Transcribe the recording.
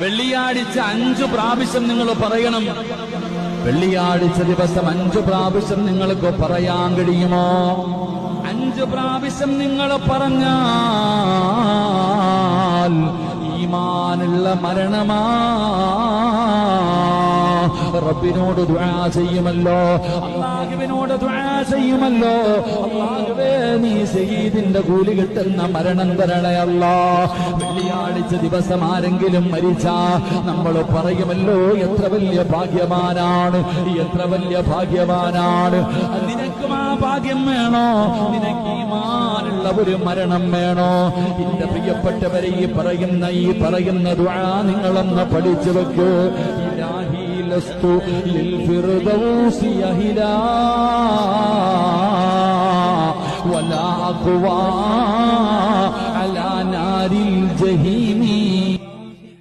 വെള്ളിയാഴ്ച 5 പ്രാവശ്യം നിങ്ങൾ പറയണം. വെള്ളിയാഴ്ച ദിവസം 5 പ്രാവശ്യം നിങ്ങൾക്ക് പറയാൻ കഴിയുമോ? 5 പ്രാവശ്യം നിങ്ങൾ പറഞ്ഞാൽ ഈമാനുള്ള മരണമാ. റബ്ബിനോട് ദുആ ചെയ്യുമല്ലോ, അല്ലാഹുവിനോട് ദുആ ചെയ്യുമല്ലോ. അല്ലാഹുവേ, നീ ശഹീദിന്റെ കൂലി കിട്ടുന്ന മരണം തരണേ അല്ലാ. വെള്ളിയാഴ്ച ദിവസം ആരെങ്കിലും മരിച്ചാ നമ്മൾ പറയുമല്ലോ, എത്ര വലിയ ഭാഗ്യവാനാണ്, എത്ര വലിയ ഭാഗ്യവാനാണ്. നിനക്കും ആ ഭാഗ്യം വേണോ? നിനക്ക് ഈമാനുള്ള ഒരു മരണം വേണോ? എന്റെ പ്രിയപ്പെട്ടവരെ, ഈ പറയുന്ന ദുആ നിങ്ങളൊന്ന് പഠിച്ചു വെക്കൂ. ഇലാഹി ലസ്തു ലിൽ ഫിർദൗസി യഹിലാ വലാ അഖ്വാ അലാ നാരിൽ ജഹീമി